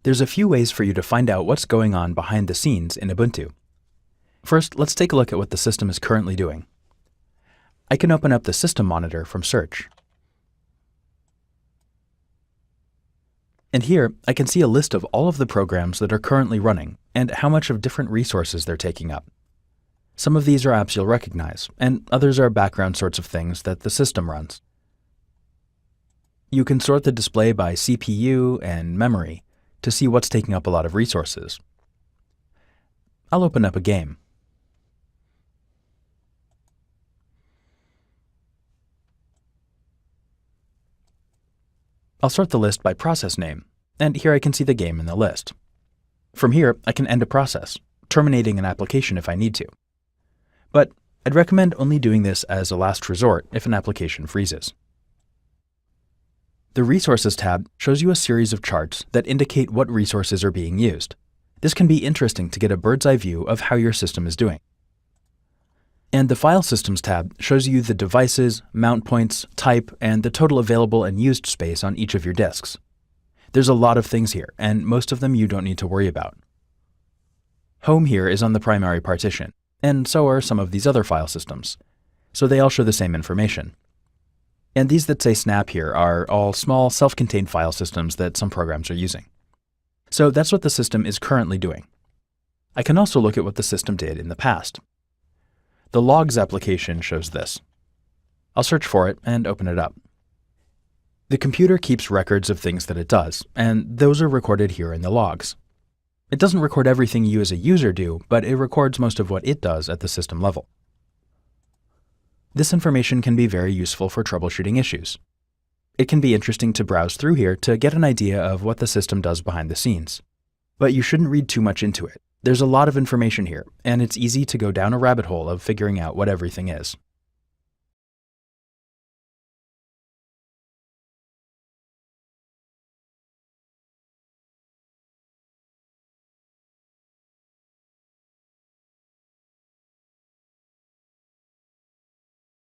There's a few ways for you to find out what's going on behind the scenes in Ubuntu. First, let's take a look at what the system is currently doing. I can open up the System Monitor from Search. And here, I can see a list of all of the programs that are currently running and how much of different resources they're taking up. Some of these are apps you'll recognize, and others are background sorts of things that the system runs. You can sort the display by CPU and memory to see what's taking up a lot of resources. I'll open up a game. I'll sort the list by process name, and here I can see the game in the list. From here, I can end a process, terminating an application if I need to. But I'd recommend only doing this as a last resort if an application freezes. The Resources tab shows you a series of charts that indicate what resources are being used. This can be interesting to get a bird's-eye view of how your system is doing. And the File Systems tab shows you the devices, mount points, type, and the total available and used space on each of your disks. There's a lot of things here, and most of them you don't need to worry about. Home here is on the primary partition, and so are some of these other file systems, so they all show the same information. And these that say Snap here are all small, self-contained file systems that some programs are using. So that's what the system is currently doing. I can also look at what the system did in the past. The Logs application shows this. I'll search for it and open it up. The computer keeps records of things that it does, and those are recorded here in the logs. It doesn't record everything you as a user do, but it records most of what it does at the system level. This information can be very useful for troubleshooting issues. It can be interesting to browse through here to get an idea of what the system does behind the scenes. But you shouldn't read too much into it. There's a lot of information here, and it's easy to go down a rabbit hole of figuring out what everything is.